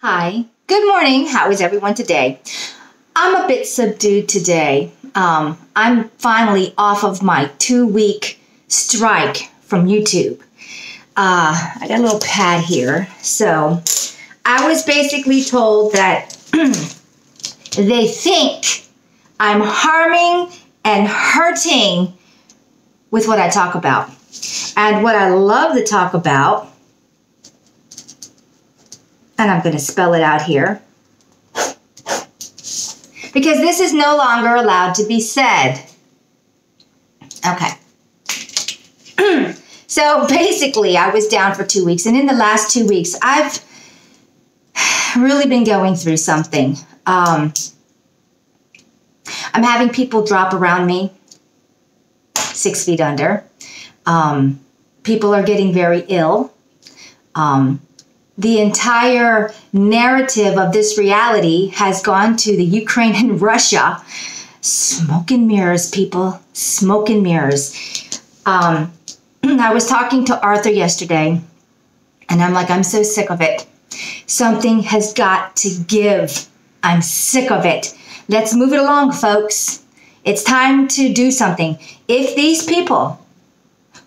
Hi, good morning. How is everyone today? I'm a bit subdued today. I'm finally off of my 2-week strike from YouTube. I got a little pad here. So I was basically told that they think I'm harming and hurting with what I talk about. And what I love to talk about, and I'm going to spell it out here, because this is no longer allowed to be said. Okay. So basically, I was down for 2 weeks, and in the last 2 weeks, I've really been going through something. I'm having people drop around me 6 feet under. People are getting very ill. The entire narrative of this reality has gone to the Ukraine and Russia. Smoke and mirrors, people. Smoke and mirrors. I was talking to Arthur yesterday, and I'm like, I'm so sick of it. Something has got to give. I'm sick of it. Let's move it along, folks. It's time to do something. If these people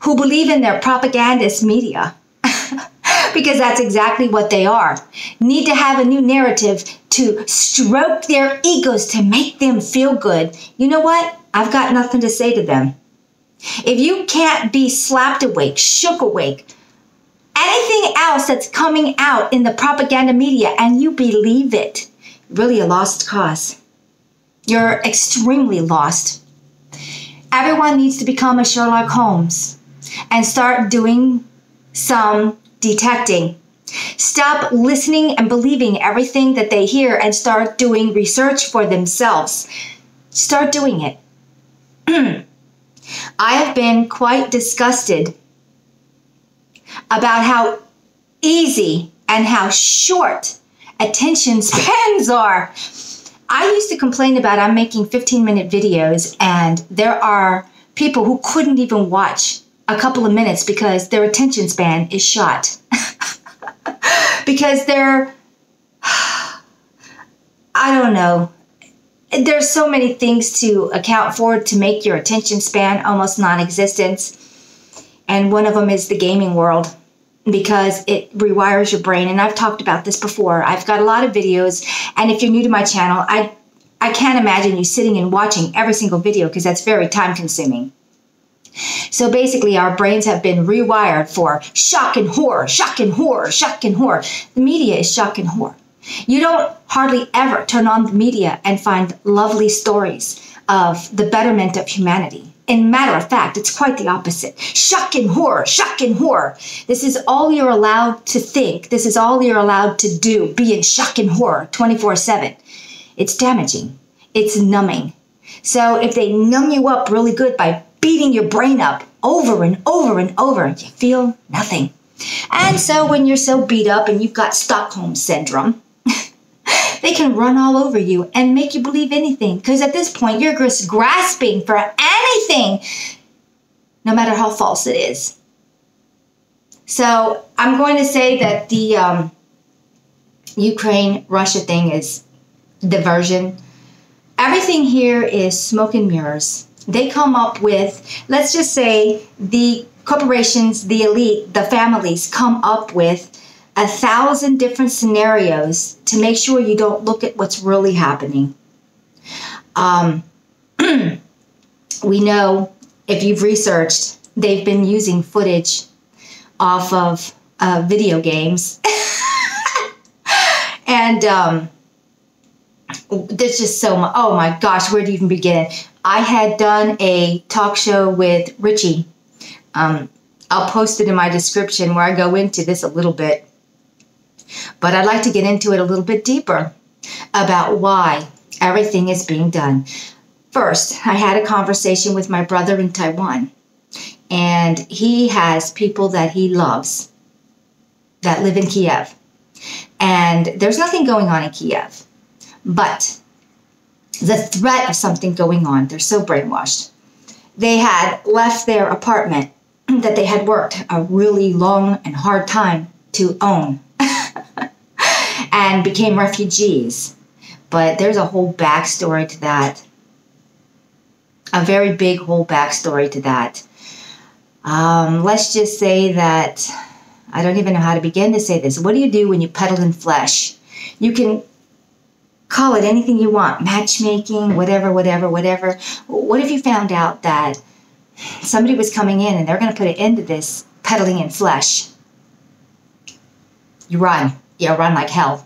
who believe in their propagandist media, because that's exactly what they are, need to have a new narrative to stroke their egos to make them feel good, you know what? I've got nothing to say to them. If you can't be slapped awake, shook awake, anything else that's coming out in the propaganda media and you believe it, really a lost cause. You're extremely lost. Everyone needs to become a Sherlock Holmes and start doing some detecting. Stop listening and believing everything that they hear and start doing research for themselves. Start doing it. I have been quite disgusted about how easy and how short attention spans are. I used to complain about I'm making 15-minute videos and there are people who couldn't even watch a couple of minutes because their attention span is shot. Because they're, I don't know, there's so many things to account for to make your attention span almost non-existent. And one of them is the gaming world, because it rewires your brain. And I've talked about this before. I've got a lot of videos. And if you're new to my channel, I can't imagine you sitting and watching every single video because that's very time consuming. So basically, our brains have been rewired for shock and horror, shock and horror, shock and horror. The media is shock and horror. You don't hardly ever turn on the media and find lovely stories of the betterment of humanity. In matter of fact, it's quite the opposite. Shock and horror, shock and horror. This is all you're allowed to think. This is all you're allowed to do, be in shock and horror 24/7. It's damaging. It's numbing. So if they numb you up really good by beating your brain up over and over and over, you feel nothing. And so when you're so beat up and you've got Stockholm syndrome, they can run all over you and make you believe anything. Because at this point, you're just grasping for anything, no matter how false it is. So I'm going to say that the Ukraine-Russia thing is diversion. Everything here is smoke and mirrors. They come up with, let's just say, the corporations, the elite, the families come up with 1,000 different scenarios to make sure you don't look at what's really happening. We know, if you've researched, they've been using footage off of video games. And there's just so much. Oh my gosh, where do you even begin? I had done a talk show with Richie. I'll post it in my description where I go into this a little bit. But I'd like to get into it a little bit deeper about why everything is being done. First, I had a conversation with my brother in Taiwan. And he has people that he loves that live in Kiev. And there's nothing going on in Kiev. But the threat of something going on, they're so brainwashed. They had left their apartment that they had worked a really long and hard time to own. and became refugees. But there's a whole backstory to that. A very big whole backstory to that. Let's just say that, I don't even know how to begin to say this. What do you do when you peddle in flesh? You can call it anything you want, matchmaking, whatever. What if you found out that somebody was coming in and they're going to put an end to this peddling in flesh? You run. You run like hell.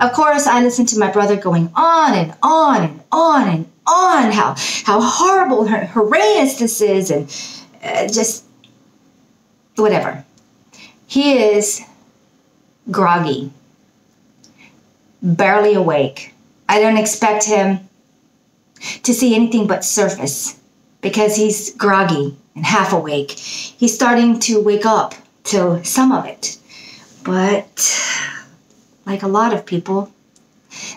Of course, I listened to my brother going on and on and on and on how horrible, horrendous this is, and just whatever. He is groggy, barely awake. I don't expect him to see anything but surface because he's groggy and half awake. He's starting to wake up to some of it, but like a lot of people,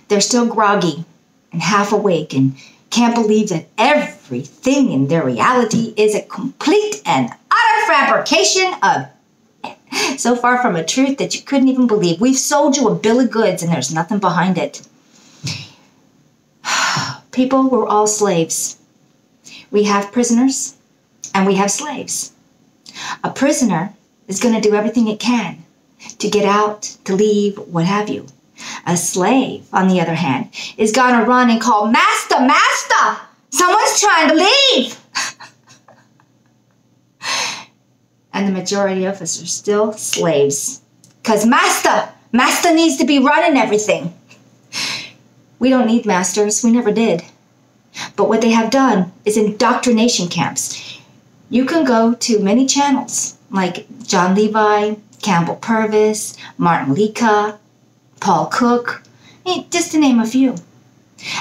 they're still groggy and half awake and can't believe that everything in their reality is a complete and utter fabrication of so far from a truth that you couldn't even believe. We've sold you a bill of goods and there's nothing behind it. People, we're all slaves. We have prisoners and we have slaves. A prisoner is going to do everything it can to get out, to leave, what have you. A slave, on the other hand, is going to run and call, "Master, master, someone's trying to leave." And the majority of us are still slaves. Because master needs to be running everything. We don't need masters. We never did. But what they have done is indoctrination camps. You can go to many channels like John Levi, Campbell Purvis, Martin Lika, Paul Cook, just to name a few,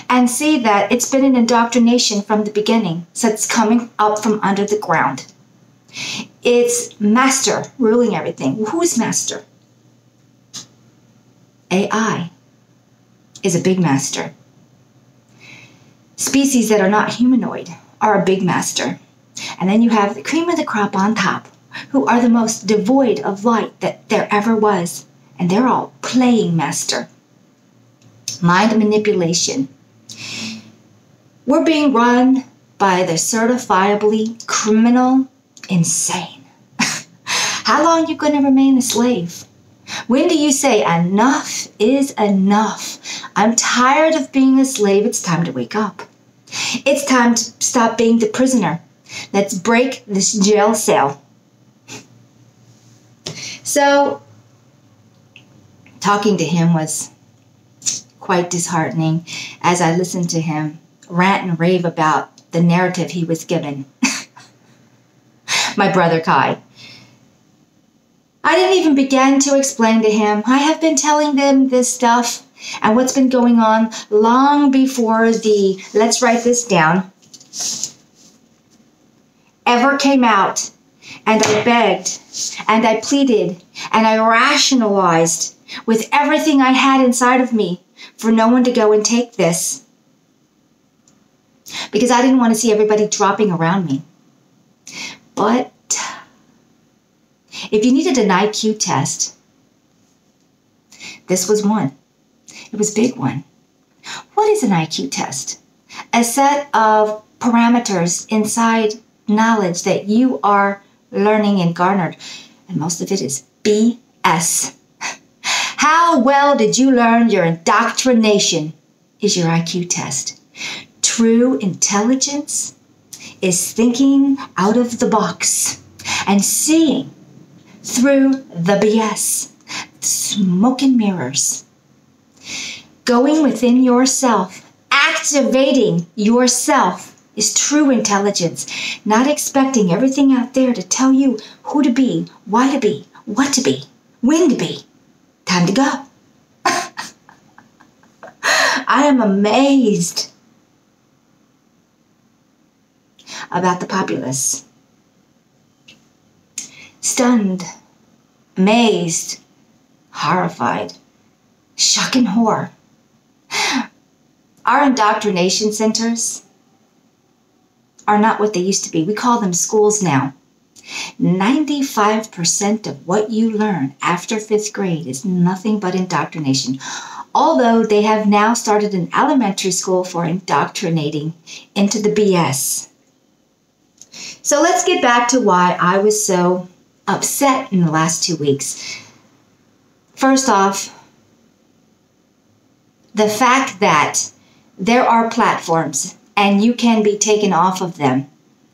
and see that it's been an indoctrination from the beginning, so it's coming up from under the ground. It's master ruling everything. Who's master? AI is a big master. Species that are not humanoid are a big master. And then you have the cream of the crop on top, who are the most devoid of light that there ever was. And they're all playing master. Mind manipulation. We're being run by the certifiably criminal insane. How long are you going to remain a slave? When do you say enough is enough? I'm tired of being a slave. It's time to wake up. It's time to stop being the prisoner. Let's break this jail cell. So, talking to him was quite disheartening as I listened to him rant and rave about the narrative he was given. My brother Kai. I didn't even begin to explain to him. I have been telling them this stuff and what's been going on long before the "let's write this down" ever came out. And I begged and I pleaded and I rationalized with everything I had inside of me for no one to go and take this. Because I didn't want to see everybody dropping around me. But if you needed an IQ test, this was one. It was a big one. What is an IQ test? A set of parameters inside knowledge that you are learning and garnered. And most of it is BS. How well did you learn your indoctrination is your IQ test. True intelligence is thinking out of the box and seeing through the BS, smoke and mirrors. Going within yourself, activating yourself is true intelligence, not expecting everything out there to tell you who to be, why to be, what to be, when to be. Time to go. I am amazed about the populace. Stunned, amazed, horrified, shock and horror. Our indoctrination centers are not what they used to be. We call them schools now. 95% of what you learn after 5th grade is nothing but indoctrination. Although they have now started an elementary school for indoctrinating into the BS. So let's get back to why I was so upset in the last 2 weeks. First off, the fact that there are platforms and you can be taken off of them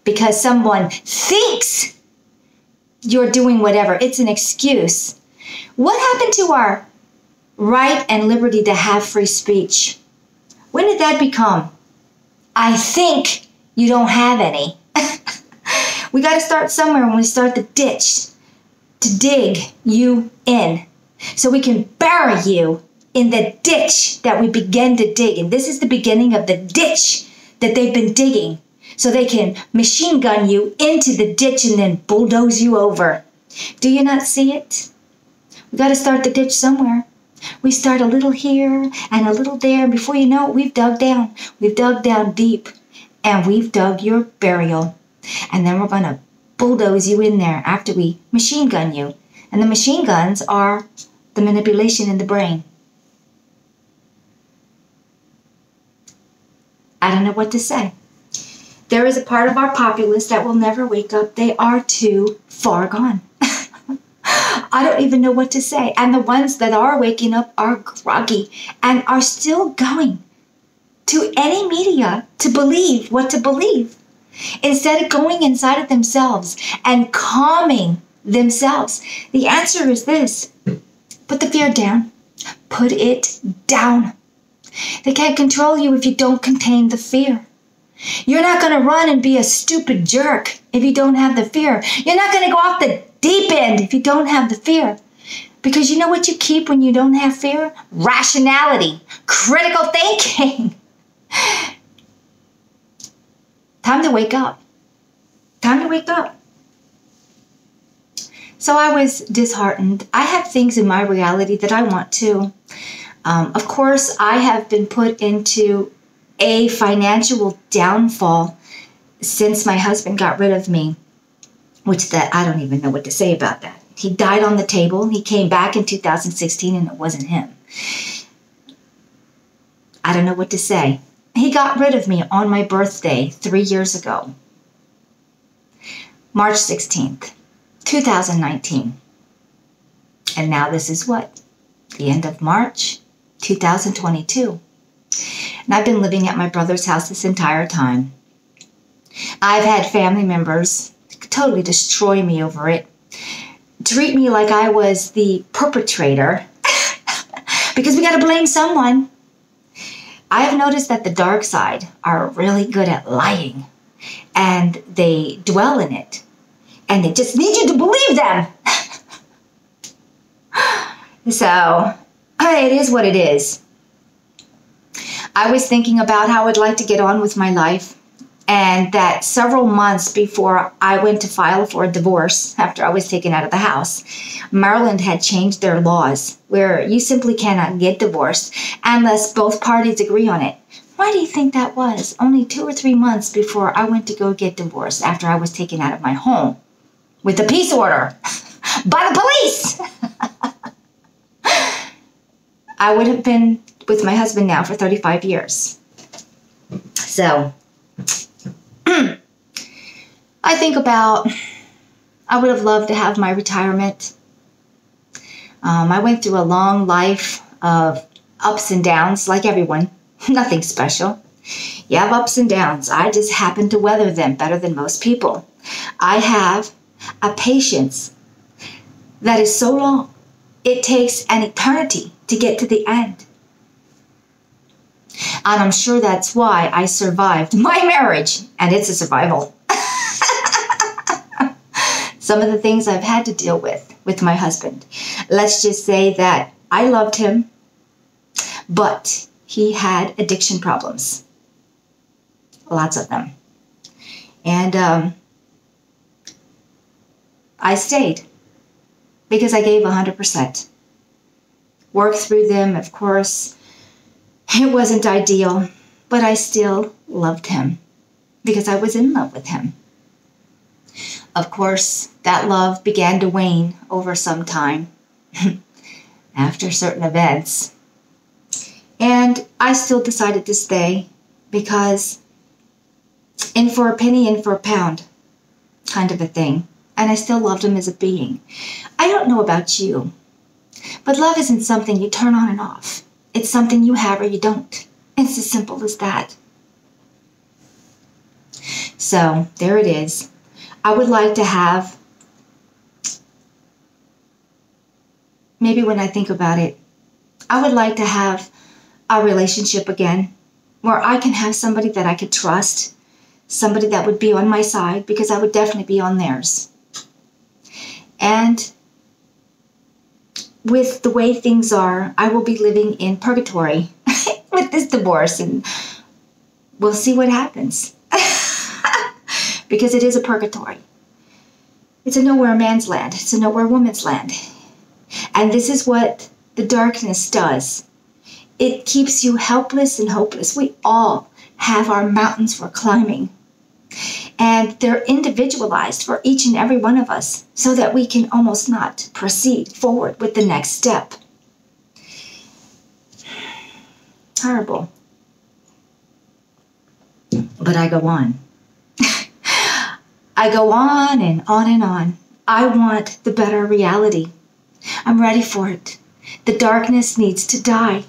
because someone thinks you're doing whatever. It's an excuse. What happened to our right and liberty to have free speech? When did that become? I think you don't have any. We got to start somewhere when we start the ditch to dig you in so we can bury you in the ditch that we begin to dig. And this is the beginning of the ditch that they've been digging so they can machine gun you into the ditch and then bulldoze you over. Do you not see it? We got to start the ditch somewhere. We start a little here and a little there. Before you know it, we've dug down. We've dug down deep and we've dug your burial. And then we're going to bulldoze you in there after we machine gun you. And the machine guns are the manipulation in the brain. I don't know what to say. There is a part of our populace that will never wake up. They are too far gone. I don't even know what to say. And the ones that are waking up are groggy and are still going to any media to believe what to believe, instead of going inside of themselves and calming themselves. The answer is this: put the fear down. Put it down. They can't control you if you don't contain the fear. You're not going to run and be a stupid jerk if you don't have the fear. You're not going to go off the deep end if you don't have the fear. Because you know what you keep when you don't have fear? Rationality, critical thinking. Time to wake up. Time to wake up. So I was disheartened. I have things in my reality that I want to. Of course, I have been put into a financial downfall since my husband got rid of me, which that I don't even know what to say about that. He died on the table. He came back in 2016 and it wasn't him. I don't know what to say. He got rid of me on my birthday 3 years ago, March 16th, 2019. And now this is what? The end of March 2022. And I've been living at my brother's house this entire time. I've had family members totally destroy me over it, treat me like I was the perpetrator, because we got to blame someone. I have noticed that the dark side are really good at lying, and they dwell in it, and they just need you to believe them. So, it is what it is. I was thinking about how I'd like to get on with my life, and that several months before I went to file for a divorce after I was taken out of the house, Maryland had changed their laws where you simply cannot get divorced unless both parties agree on it. Why do you think that was? Only 2 or 3 months before I went to go get divorced after I was taken out of my home with a peace order by the police. I would have been with my husband now for 35 years. So, I think about, I would have loved to have my retirement. I went through a long life of ups and downs, like everyone. Nothing special. You have ups and downs. I just happen to weather them better than most people. I have a patience that is so long, it takes an eternity to get to the end. And I'm sure that's why I survived my marriage, and it's a survival. Some of the things I've had to deal with my husband. Let's just say that I loved him, but he had addiction problems. Lots of them. And I stayed because I gave 100%. Worked through them, of course. It wasn't ideal, but I still loved him because I was in love with him. Of course, that love began to wane over some time after certain events. And I still decided to stay because in for a penny, in for a pound kind of a thing. And I still loved him as a being. I don't know about you, but love isn't something you turn on and off. It's something you have or you don't. It's as simple as that. So there it is. I would like to have, maybe when I think about it, I would like to have a relationship again where I can have somebody that I could trust, somebody that would be on my side, because I would definitely be on theirs. And with the way things are, I will be living in purgatory with this divorce, and we'll see what happens. Because it is a purgatory. It's a nowhere man's land. It's a nowhere woman's land. And this is what the darkness does. It keeps you helpless and hopeless. We all have our mountains we're climbing. And they're individualized for each and every one of us so that we can almost not proceed forward with the next step. Horrible. But I go on. I go on and on and on. I want the better reality. I'm ready for it. The darkness needs to die.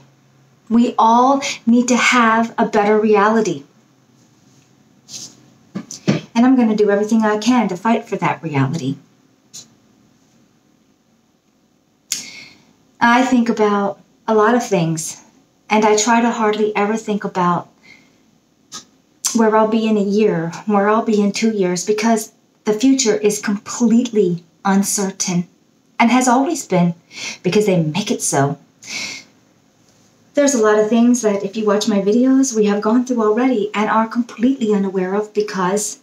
We all need to have a better reality. And I'm going to do everything I can to fight for that reality. I think about a lot of things, and I try to hardly ever think about where I'll be in a year, where I'll be in 2 years, because the future is completely uncertain and has always been, because they make it so. There's a lot of things that if you watch my videos, we have gone through already and are completely unaware of because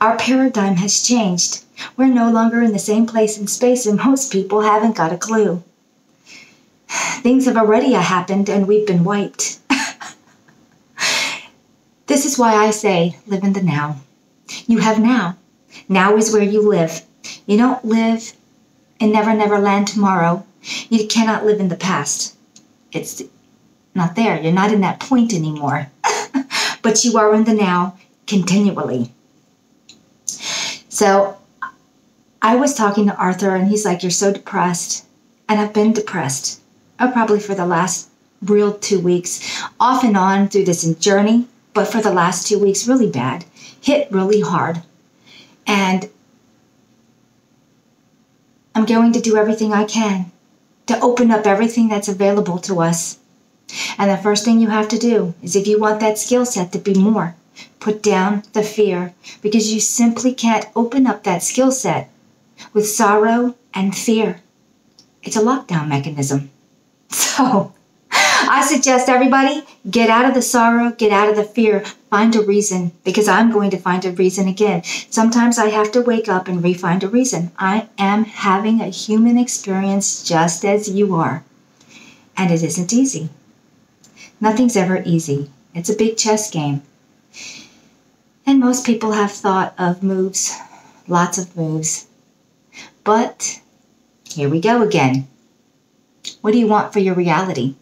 our paradigm has changed. We're no longer in the same place in space, and most people haven't got a clue. Things have already happened and we've been wiped. This is why I say, live in the now. You have now. Now is where you live. You don't live in Never Never Land tomorrow. You cannot live in the past. It's not there. You're not in that point anymore. But you are in the now continually. So I was talking to Arthur and he's like, you're so depressed. And I've been depressed. Probably for the last real 2 weeks. Off and on through this journey. But for the last 2 weeks, really bad. Hit really hard. And I'm going to do everything I can to open up everything that's available to us. And the first thing you have to do is, if you want that skill set to be more, put down the fear, because you simply can't open up that skill set with sorrow and fear. It's a lockdown mechanism. So I suggest everybody get out of the sorrow, get out of the fear, find a reason, because I'm going to find a reason again. Sometimes I have to wake up and re-find a reason. I am having a human experience just as you are. And it isn't easy. Nothing's ever easy. It's a big chess game. And most people have thought of moves, lots of moves. But here we go again. What do you want for your reality?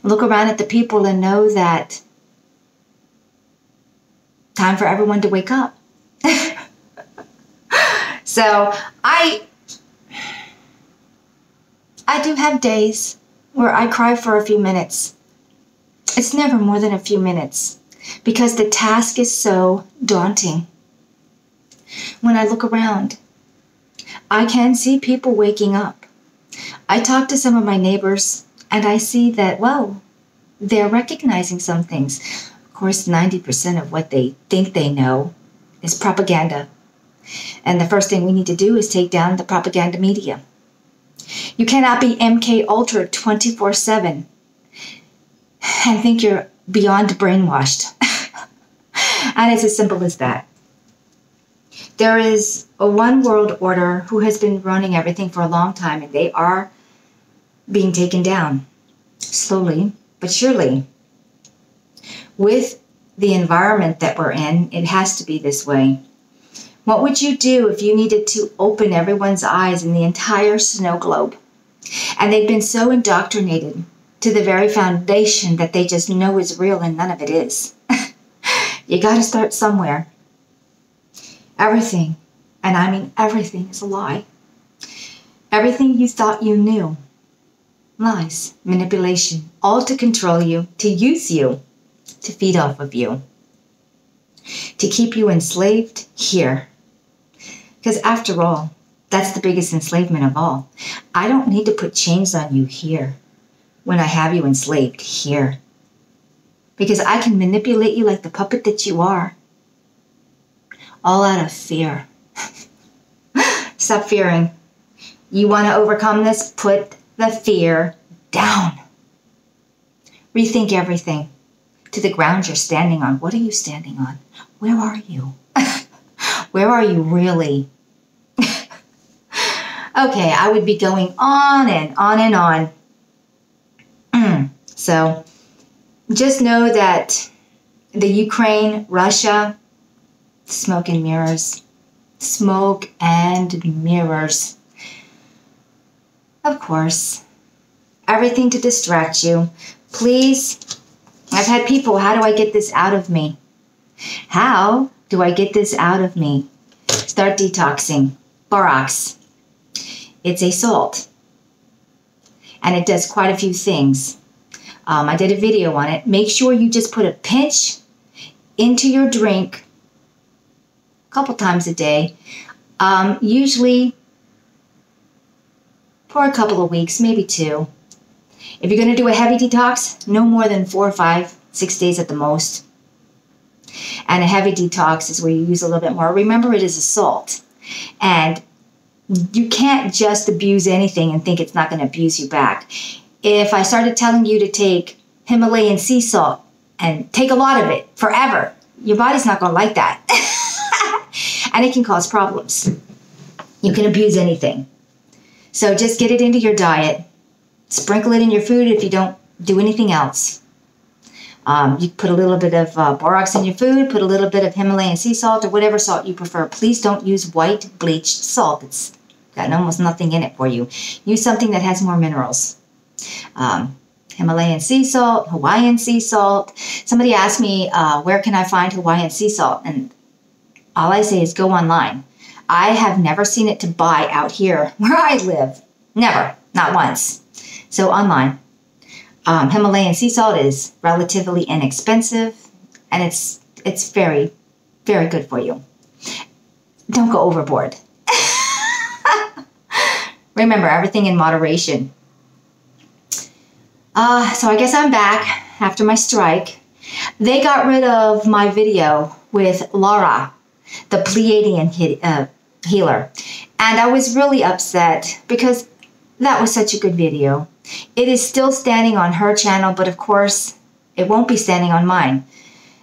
Look around at the people and know that time for everyone to wake up. So I do have days where I cry for a few minutes. It's never more than a few minutes because the task is so daunting. When I look around, I can see people waking up. I talk to some of my neighbors and I see that, well, they're recognizing some things. Of course, 90% of what they think they know is propaganda. And the first thing we need to do is take down the propaganda media. You cannot be MK Ultra 24/7 and think you're beyond brainwashed. And it's as simple as that. There is a one world order who has been running everything for a long time, and they are being taken down slowly but surely. With the environment that we're in, it has to be this way. What would you do if you needed to open everyone's eyes in the entire snow globe? And they've been so indoctrinated to the very foundation that they just know is real and none of it is. You got to start somewhere. Everything, and I mean everything, is a lie. Everything you thought you knew. Lies, manipulation, all to control you, to use you, to feed off of you, to keep you enslaved here. Because after all, that's the biggest enslavement of all. I don't need to put chains on you here when I have you enslaved here. Because I can manipulate you like the puppet that you are. All out of fear. Stop fearing. You want to overcome this? Put the fear down. Rethink everything. To the ground you're standing on. What are you standing on? Where are you? Where are you really? Okay, I would be going on and on and on. So, just know that the Ukraine, Russia, smoke and mirrors. Smoke and mirrors. Of course. Everything to distract you. Please, I've had people, how do I get this out of me? How do I get this out of me? Start detoxing. Borax. It's a salt. And it does quite a few things. I did a video on it. Make sure you just put a pinch into your drink a couple times a day. Usually for a couple of weeks, maybe 2. If you're going to do a heavy detox, no more than 4, 5, 6 days at the most. And a heavy detox is where you use a little bit more. Remember, it is a salt. And you can't just abuse anything and think it's not going to abuse you back. If I started telling you to take Himalayan sea salt and take a lot of it forever, your body's not going to like that. And it can cause problems. You can abuse anything. So just get it into your diet. Sprinkle it in your food if you don't do anything else. You put a little bit of borax in your food, put a little bit of Himalayan sea salt or whatever salt you prefer. Please don't use white bleached salt. It's got almost nothing in it for you. Use something that has more minerals. Himalayan sea salt, Hawaiian sea salt. Somebody asked me, where can I find Hawaiian sea salt? And all I say is go online. I have never seen it to buy out here where I live. Never. Not once. So online. Himalayan sea salt is relatively inexpensive, and it's very, very good for you. Don't go overboard. Remember, everything in moderation. So I guess I'm back after my strike. They got rid of my video with Laura, the Pleiadian healer. And I was really upset because that was such a good video. It is still standing on her channel, but of course, it won't be standing on mine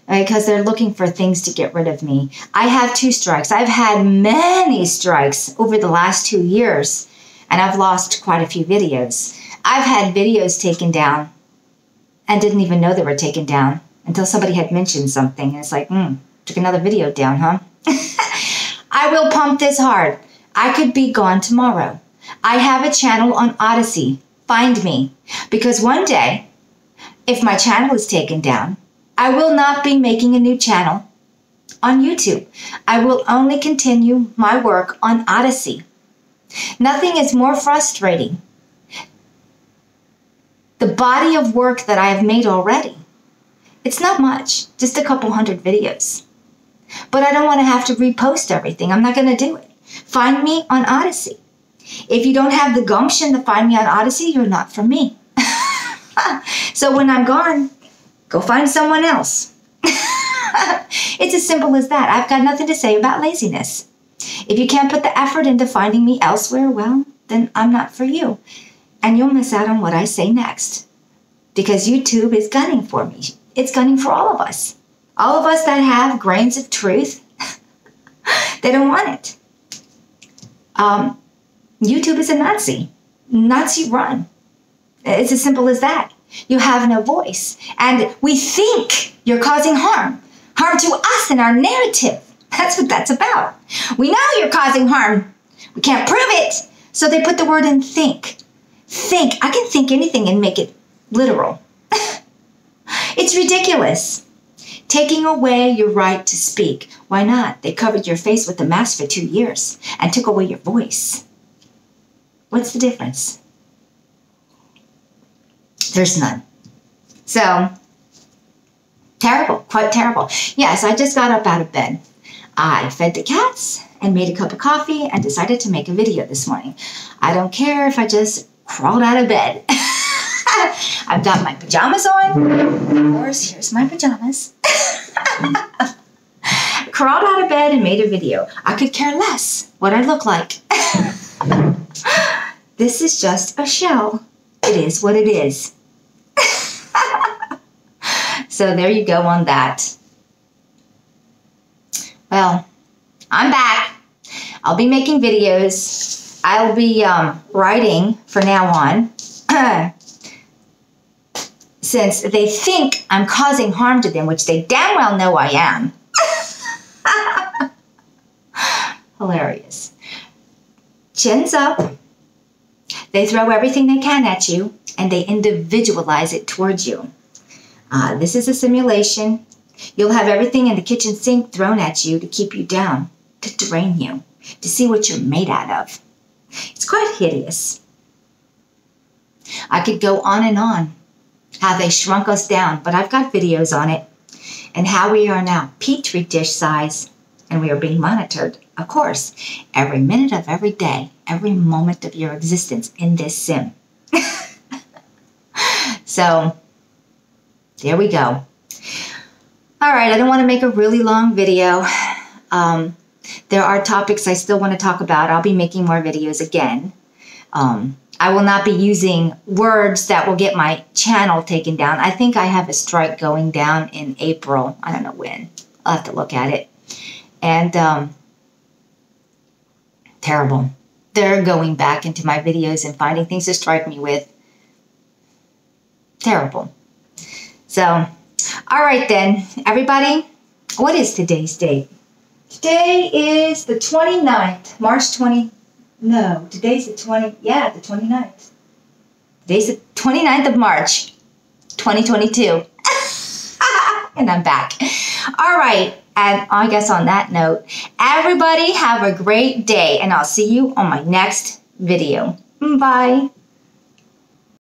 because they're looking for things to get rid of me. I have 2 strikes. I've had many strikes over the last 2 years, and I've lost quite a few videos. I've had videos taken down and didn't even know they were taken down until somebody had mentioned something. And it's like, took another video down, huh? I will pump this hard. I could be gone tomorrow. I have a channel on Odyssey. Find me. Because one day, if my channel is taken down, I will not be making a new channel on YouTube. I will only continue my work on Odyssey. Nothing is more frustrating. The body of work that I have made already. It's not much, just a couple hundred videos. But I don't want to have to repost everything. I'm not going to do it. Find me on Odyssey. If you don't have the gumption to find me on Odyssey, you're not for me. So when I'm gone, go find someone else. It's as simple as that. I've got nothing to say about laziness. If you can't put the effort into finding me elsewhere, well, then I'm not for you. And you'll miss out on what I say next. Because YouTube is gunning for me. It's gunning for all of us. All of us that have grains of truth, they don't want it. YouTube is a Nazi. Nazi run. It's as simple as that. You have no voice. And we think you're causing harm. Harm to us and our narrative. That's what that's about. We know you're causing harm. We can't prove it. So they put the word in think. Think. I can think anything and make it literal. It's ridiculous. Taking away your right to speak. Why not? They covered your face with a mask for 2 years and took away your voice. What's the difference? There's none. So, terrible, quite terrible. Yes, I just got up out of bed. I fed the cats and made a cup of coffee and decided to make a video this morning. I don't care if I just crawled out of bed. I've got my pajamas on. Of course, here's my pajamas. Crawled out of bed and made a video. I could care less what I look like. This is just a show. It is what it is. So there you go on that. Well, I'm back. I'll be making videos. I'll be writing from now on. Since they think I'm causing harm to them, which they damn well know I am. Hilarious. Chins up. They throw everything they can at you, and they individualize it towards you. This is a simulation. You'll have everything in the kitchen sink thrown at you to keep you down, to drain you, to see what you're made out of. It's quite hideous. I could go on and on, how they shrunk us down, but I've got videos on it, and how we are now petri dish size, and we are being monitored, of course, every minute of every day, every moment of your existence in this sim. So, there we go. All right, I don't want to make a really long video. There are topics I still want to talk about. I'll be making more videos again. I will not be using words that will get my channel taken down. I think I have a strike going down in April. I don't know when. I'll have to look at it. And terrible. They're going back into my videos and finding things to strike me with. Terrible. So, all right then, everybody. What is today's date? Today is the 29th, March 20. No, today's the 20. Yeah, the 29th. Today's the 29th of March, 2022. And I'm back. All right. And I guess on that note, everybody have a great day, and I'll see you on my next video. Bye.